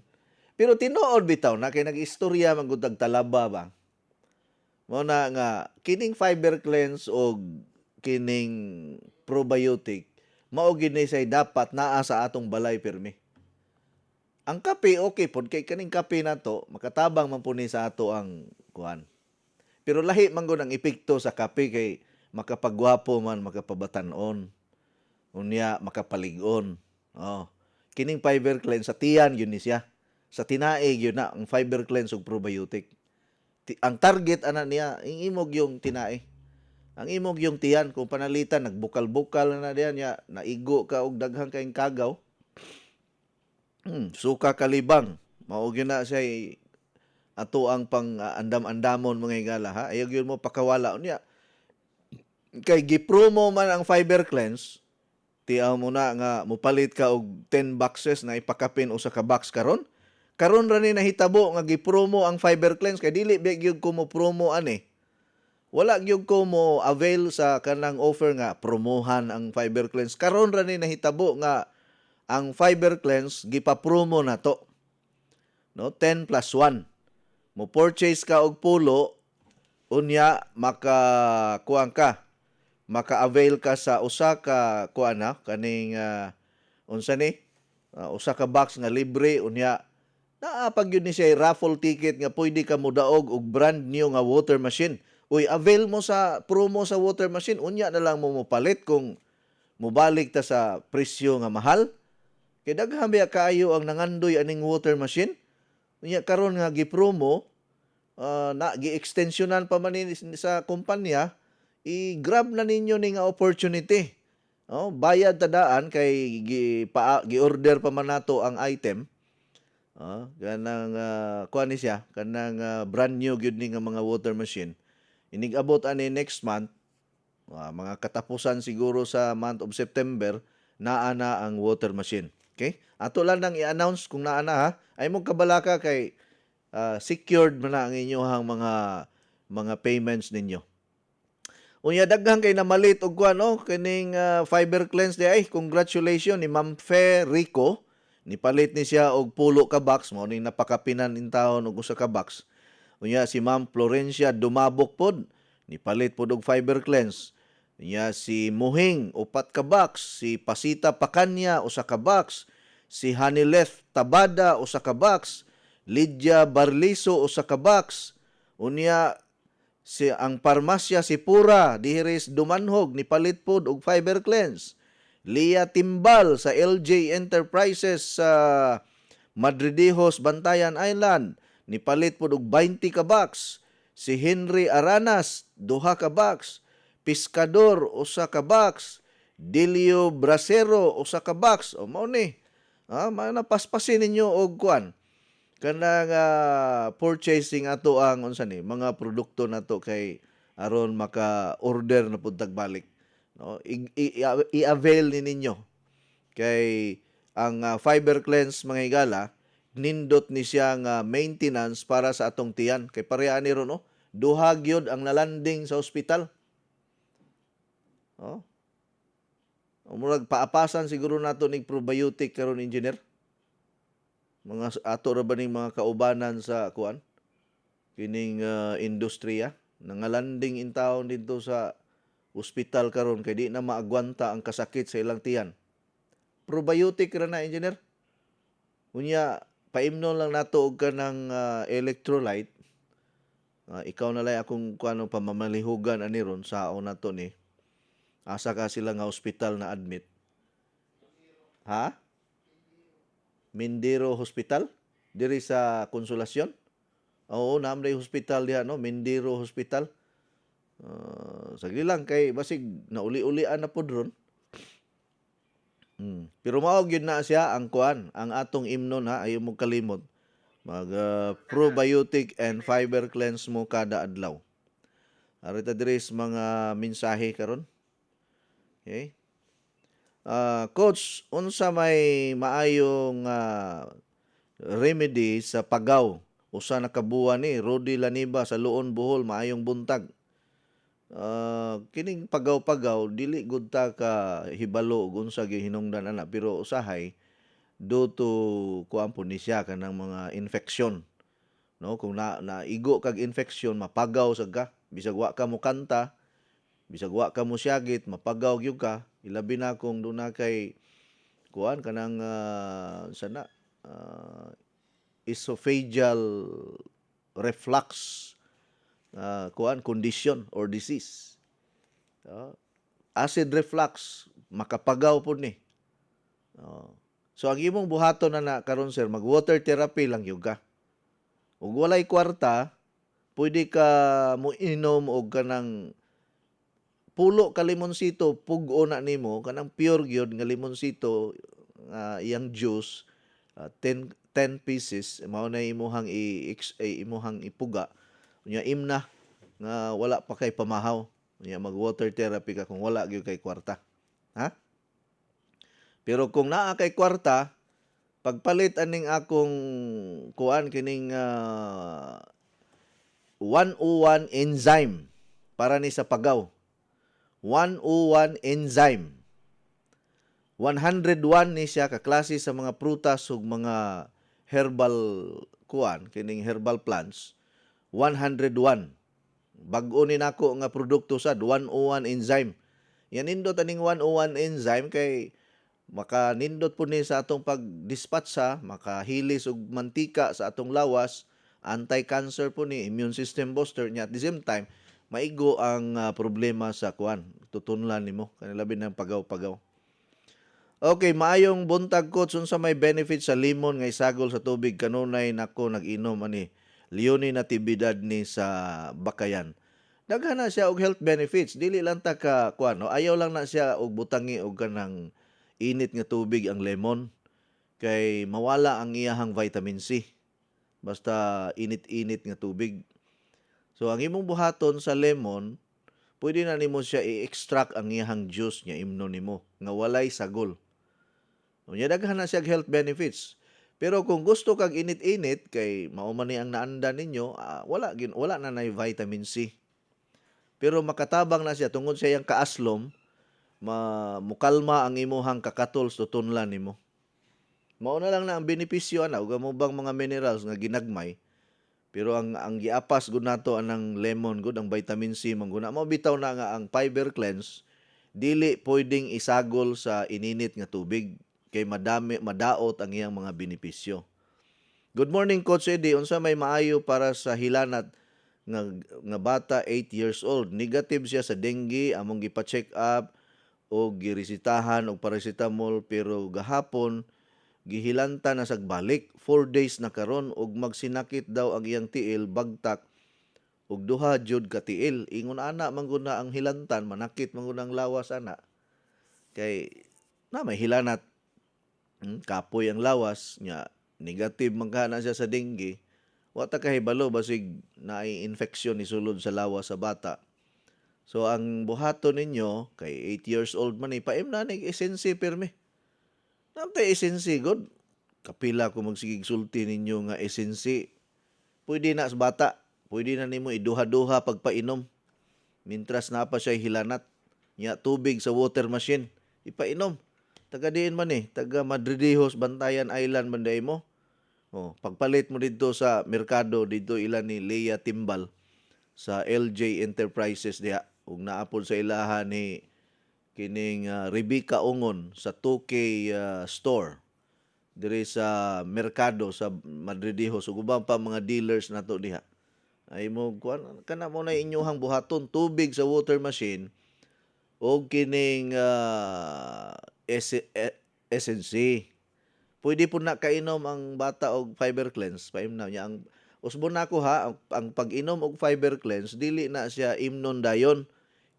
Pero tinuod bitaw na kay nag-istorya man gud talaba ba. Mao na nga kining fiber cleanse o kining probiotic mao gid ni say dapat naa sa atong balay pirmi. Ang kape okay pod kay kaning kape nato makatabang man po ni sa ato ang kuan. Pero lahi man gud ang epekto sa kape kay makapagwapo man, makapabatan-on. Unya makapalig-on. Kining fiber cleanse sa tiyan yun ni siya. Sa tinaig yun na ang fiber cleanse ug probiotic. Ang target ana niya ang imog yung tinae. Ang imog yung tiyan kung panalitan nagbukal-bukal na diyan ya naigo ka og daghang kayong kagaw. Suka kalibang mao gyud na siya ato ang pang andam-andamon mga higala ha. Ayaw gyud mo pakawala unya. Kay gipromo man ang fiber cleanse, tiyaw mo na nga mupalit ka og 10 boxes na ipakapin usa ka box karon. Karon ra ni nahitabo nga gipromo ang fiber cleanse kay dili gyud ko mo promo ani. Wala gyud ko mo avail sa kanang offer nga promohan ang fiber cleanse. Karon ra ni nahitabo nga ang fiber cleanse gipa-promo na to. 10+1. Mo purchase ka og pulo unya makakuang ka. Maka-avail ka sa usa ka kuana kaning unsa ni usa ka box nga libre unya naa pag yun ni siya raffle ticket nga pwede ka modaog og brand new nga water machine. Uy, avail mo sa promo sa water machine unya na lang mo mopalit kung mobalik ta sa presyo nga mahal. Kay daghan biya kaayo ang nangandoy aning water machine. Unya karon nga gi-promo na gi-extensionan pa man ni sa kumpanya. I-grab na ninyo ni nga opportunity. Bayad tadaan kay gi-order pa man nato ang item. Kanang kuan ni siya, kanang brand new gyud ni nga mga water machine. Inig-abot ani next month, mga katapusan siguro sa month of September, naa na ang water machine. Okay? Ato lang nang i-announce kung naa na ha. Ay mong kabalaka kay secured man na ang inyong mga payments ninyo. Unya daghang kay namalit og kuan kining fiber cleanse di ay congratulations ni Ma'am Fe Rico nipalit ni siya og pulo ka box mo ning napakapinan in taon og usa ka box. Unya si Ma'am Florencia Dumabok pod nipalit pod og fiber cleanse. Unya si Muhing upat ka box, si Pasita Pakanya usa ka box, si Hanileth Tabada usa ka box, Lydia Barliso usa ka box. Unya ang parmasya si Pura dihiris Dumanhog ni palit pod og fiber cleanse. Lia Timbal sa LJ Enterprises sa Madridejos, Bantayan Island ni palit pod og 20 ka box. Si Henry Aranas duha ka box. Piscador usa ka box. Delio Bracero usa ka box. O mao ni. Manapaspasin ninyo og kuan kanang purchasing ato ang unsa ni mga produkto nato kay aron maka-order na pud tagbalik. I-avail ni ninyo Kay ang fiber cleanse mga higala, nindot ni siya nga maintenance para sa atong tiyan. Kay pareha ni ron, no? Duha gyud ang nalanding sa ospital. Oh. Murag paapasan siguro nato ning probiotic karon engineer. Mga ato ra ba ning mga kaubanan sa kuan? Kining industriya nangalanding in taon dito sa ospital karon kay di na maagwanta ang kasakit sa ilang tiyan. Probiotic ra na engineer. Unya paimnon lang nato og kanang electrolyte. Ikaw na lang akong kuano pamamalihugan ani ron sa nato ni. Asa ka sila nga ospital na admit. Ha? Mindero Hospital? Diri sa Konsolasyon? Oo, namday hospital diha, no? Mindero Hospital. Sagli lang kay basig nauli-ulian na pod ron. Pero mao gyud na siya ang kuan, ang atong imnon ha, ayo mo kalimot. Mag probiotic and fiber cleanse mo kada adlaw. Arita diri mga mensahe karon. Okay? Coach, unsa may maayong remedy sa pagaw? Usa na kabuan ni Rodi Laniba sa Luon, Bohol, maayong buntag. Kining pagaw-pagaw dili gud ta ka hibalo ug unsa gyud hinungdan ana, pero usahay due to kuan po ni siya kanang mga infeksyon. No, kung naigo kag infeksyon, mapagaw sad ka. Bisag wa ka mo kanta, bisag wa ka mo siyagit, mapagaw gyud ka. Ilabi na kung doon na kay kuan kanang sana esophageal reflux kuan condition or disease. Acid reflux makapagaw pud ni. So ang imong buhaton na karon sir, mag water therapy lang gyud ka. Ug walay kwarta, pwede ka mo inom og kanang pulo ka limonsito, pug-o na nimo kanang pure gyud nga limonsito, iyang juice, 10 pieces mao na imuhang imuhang ipuga. Unya imna nga wala pa kay pamahaw. Unya mag water therapy ka kung wala gyud kay kwarta. Ha? Pero kung naa kay kwarta, pagpalit aning akong kuan kining 101 enzyme para ni sa pagaw. 101 enzyme. 101 ni siya kaklase sa mga prutas ug mga herbal kuan kining herbal plants. 101. Bag-o ni nako nga produkto sad 101 enzyme. Yan nindot aning 101 enzyme kay makanindot po ni sa atong pag-dispatch makahilis og mantika sa atong lawas, anti-cancer po ni, immune system booster niya. At the same time, maigo ang problema sa kuan, tutunlan nimo kanilabi ng pagaw-pagaw. Okay, maayong buntag coach, unsa may benefit sa limon nga isagol sa tubig kanunay nako nag-inom ani Leonie Natividad ni sa Bakayan. Daghan na siya og health benefits, dili lang ta ka kuan, no? Ayaw lang na siya og butangi og kanang init nga tubig ang lemon kay mawala ang iyahang vitamin C. Basta init-init nga tubig. So ang imong buhaton sa lemon, pwede na nimo siya i-extract ang iyahang juice niya imno nimo nga walay sagol. Unya daghan na siya health benefits. Pero kung gusto kag init-init kay mao man ni ang naanda ninyo, wala na nay vitamin C. Pero makatabang na siya tungod sa iyang kaaslom, mukalma ang imuhang kakatols tutunlan nimo. Mao na lang na ang benepisyo ana ug mo bang mga minerals nga ginagmay. Pero ang giapas gud nato anang lemon gud ang vitamin C man guna. Mao bitaw na nga ang fiber cleanse dili pwedeng isagol sa ininit nga tubig kay madaot ang iyang mga benepisyo. Good morning Coach Eddie, unsa may maayo para sa hilanat nga bata 8 years old. Negative siya sa dengue, among gipa-check up o giresitahan og paracetamol pero gahapon gihilanta na sagbalik 4 days na karon og magsinakit daw ang iyang tiil bagtak og duha jud ka tiil. Ingon ana man gud na ang hilantan manakit man gud ang lawas ana kay na may hilanat. Kapoy ang lawas nya negative man kana siya sa dengue. Wa ta kahibalo basig naay infeksyon ni sulod sa lawas sa bata. So ang buhaton ninyo kay 8 years old man ipaim na nig esensi pirmi. Namtay esensi god. Kapila ko magsigig sulti ninyo nga esensi. Pwede na sa bata. Pwede na nimo iduha-duha pagpainom. Mintras na pa siya hilanat. Nya tubig sa water machine. Ipainom. Taga diin man taga Madridejos, Bantayan Island banday mo. Oh, pagpalit mo dito sa merkado dito ilan ni Leia Timbal sa LJ Enterprises diha. Ug naapod sa ilaha ni kining Rebecca Ongon sa 2K store diri sa merkado sa Madridejos ug ubang pa mga dealers nato diha. Ay mo kuan kana mo na inyuhang buhaton tubig sa water machine o kining SNC. Pwede po na kainom ang bata og fiber cleanse. Paim na niya ang usbon nako ha ang pag-inom og fiber cleanse dili na siya imnon dayon.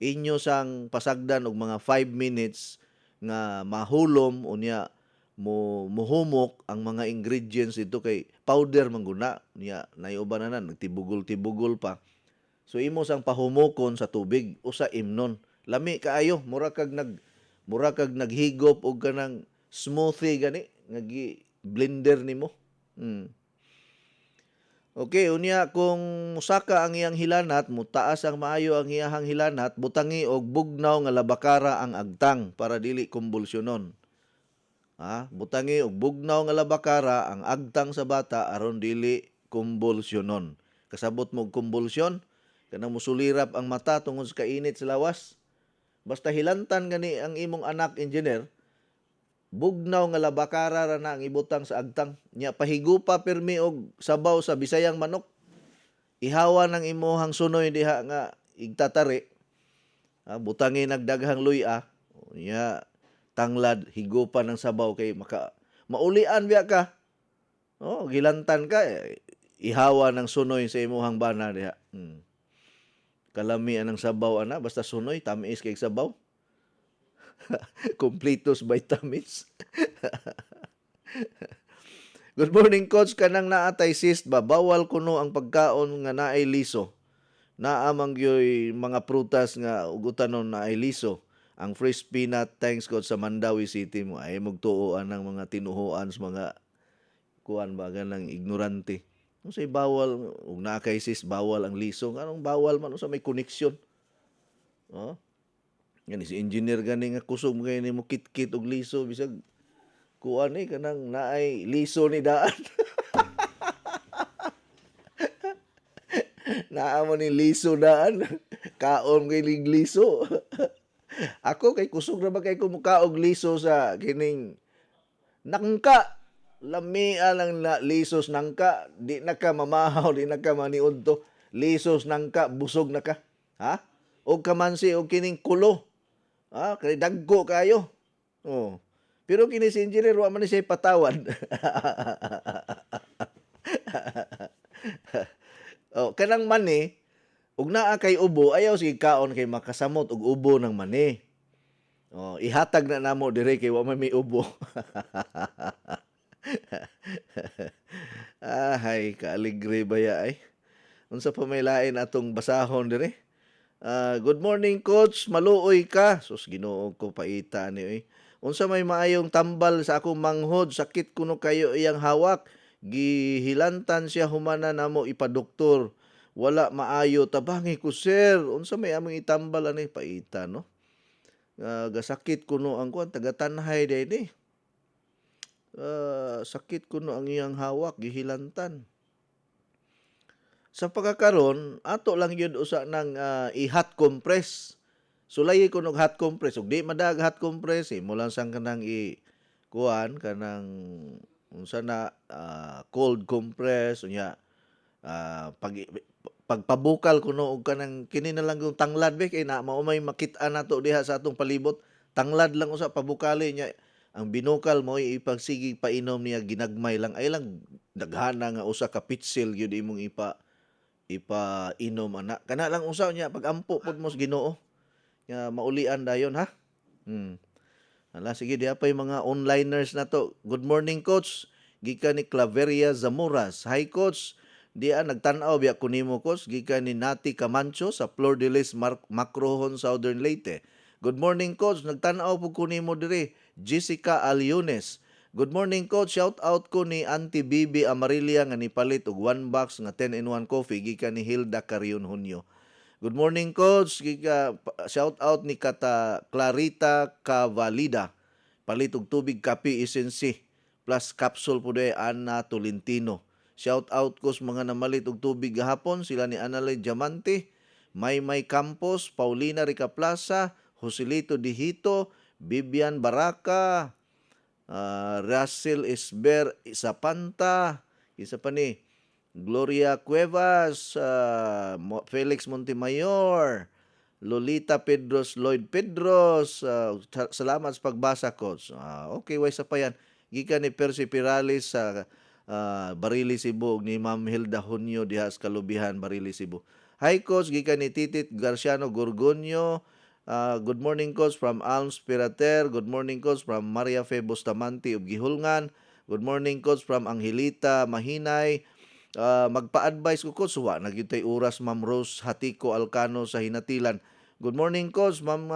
Inyo sang pasagdan og mga 5 minutes nga mahulom unya muhumok ang mga ingredients ito kay powder mangguna niya naiuban na nagtibugol-tibugol pa. So imo sang pahumokon sa tubig usa imnon. Lami kaayo mura kag naghigop og kanang smoothie gani nga blender nimo. Okay, unya kung musaka ang iyang hilanat, mutaas ang maayo ang iyahang hilanat, butangi og bugnaw nga labakara ang agtang para dili kumbulsyonon. Butangi og bugnaw nga labakara ang agtang sa bata aron dili kumbulsyonon. Kasabot mo og kumbulsyon, kanang musulirap ang mata tungod sa kainit sa lawas. Basta hilantan gani ang imong anak engineer, bugnaw nga labakara ra na ang ibutang sa agtang. Nya pahigupa permi og sabaw sa bisayang manok. Ihawa ng imuhang sunoy diha nga igtatari. Butangi nagdaghang luya. Nya tanglad higupa ng sabaw kay maulian biya ka. Gilantan ka ihawa ng sunoy sa imuhang bana diha. Kalami anang sabaw ana basta sunoy tamis kay sabaw. Completos vitamins. Good morning, Coach. Kanang naatay cyst ba? Bawal kuno ang pagkaon nga naay liso. Naamang yoy mga prutas nga ugutanon naay liso. Ang fresh peanut, thanks Coach sa Mandawi City mo. Ay magtuoan ng mga tinuhuan sa mga kuan ba ganang ignorante. Kung say bawal, ug naakay cyst, bawal ang liso. Anong bawal man sa may koneksyon? Yan si engineer gani nga kusog mo kayo ni mo kit-kit og liso bisag kuan kanang naay liso ni daan. Naa mo ni liso daan. Kaon kay liso. Ako kay kusog ra ba kay ko mukaog liso sa kining nangka. Lamia lang na lisos nangka, di na ka mamahaw, di na ka maniudto. Lisos nangka, busog na ka. Og kamansi og kining kulo. Kay dagko kayo. Pero kini si engineer wa man siya patawad. Kanang mani ug naa kay ubo ayaw sige kaon kay makasamot og ubo ng mani. Ihatag na namo dire kay wa may ubo. Hay kaaligre baya ay. Unsa pa may lain atong basahon dire? Good morning, Coach. Maluoy ka. Sus, Ginoo ko paita ni. Unsa may maayong tambal sa akong manghod. Sakit kuno kayo iyang hawak. Gihilantan siya humana namo ipadoktor. Wala maayo. Tabangi ko, sir. Unsa may among itambal ani paita, no? Gasakit kuno ang kuan. Tagatanhay day ni. Sakit kuno ang iyang hawak. Gihilantan. Sa pagkakaroon, ato lang yun usa ng i-hot compress. Sulay ko ng hot compress. Ug di madag hot compress, mo lang sang kanang kuan kanang unsa na cold compress unya pagpabukal kuno og kanang kini na lang yung tanglad be kay na mao may makit-an nato diha sa atong palibot. Tanglad lang usa pabukali nya ang binukal mo ipagsigi painom niya ginagmay lang ay lang daghana nga usa ka pitsil gyud imong ipa-inom ana. Kana lang usaw niya pag-ampo pod mo sa Ginoo. Nga maulian dayon ha. Ala sige diha pay mga onliners nato. Good morning, Coach. Gikan ni Claveria Zamuras. Hi, Coach. Diya nagtan-aw biya ko nimo, Coach. Gikan ni Nati Camancho sa Flor de Lis Macrohon, Southern Leyte. Good morning, Coach. Nagtanaw po ko nimo diri. Jessica Aliones. Good morning, Coach. Shout out ko ni Auntie Bibi Amarilia nga nipalit og 1 box nga 10-in-1 coffee gikan ni Hilda Carion Hunyo. Good morning, Coach. Shout out ni Kata Clarita Cavalida. Palit og tubig kape Isensi plus capsule po de Ana Tolentino. Shout out ko sa mga namalit og tubig gahapon, sila ni Analay Diamante, Maymay Campos, Paulina Rica Plaza, Joselito Dijito, Bibian Baraka, Russell Esber Isapanta, isa pa ni Gloria Cuevas, Felix Montemayor, Lolita Pedros, Lloyd Pedros. Salamat sa pagbasa, Coach. Okay, way sa pa yan. Gikan ni Percy Pirales sa Barili, Cebu, ni Ma'am Hilda Hunyo diha sa Kalubihan, Barili, Cebu. Hi, Coach. Gikan ni Titit Garciano Gorgonio. Good morning, Coach, from Alms Pirater. Good morning, Coach, from Maria Fe Bustamante of Gihulngan. Good morning, Coach, from Angelita Mahinay. Magpa-advise ko, Coach, wa nagyutay oras, Ma'am Rose Hatiko Alcano sa Hinatilan. Good morning, Coach, Ma'am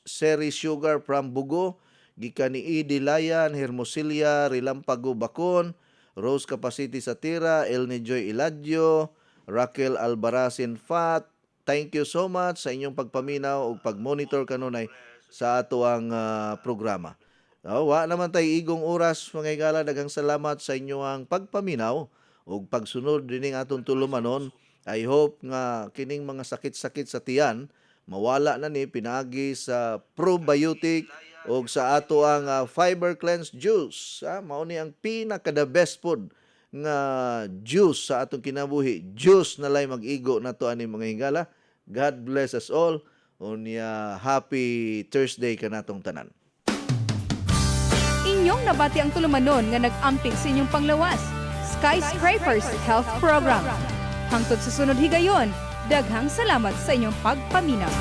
Seri Sugar from Bugo, gikan ni Idi Layan, Hermosilia Rilampago Bacon, Rose Capacity Satira, Elni Joy Iladio, Raquel Albarasin Fat. Thank you so much sa inyong pagpaminaw o pag-monitor kanunay sa ato ang programa. Wa naman tayo igong oras, mga igala, daghang salamat sa inyong pagpaminaw ug pagsunod dining atong tulumanon. I hope nga kining mga sakit-sakit sa tiyan mawala na ni pinagi sa probiotic ug sa ato ang fiber cleanse juice. Mao ni ang pinaka the best food nga juice sa atong kinabuhi. Juice na lay mag-igo nato ani mga higala. God bless us all. Unya happy Thursday kanatong tanan. Inyong nabati ang tulumanon nga nag-amping sa inyong panglawas. Skyscrapers Health Program. Hangtod sa sunod higayon, daghang salamat sa inyong pagpaminaw.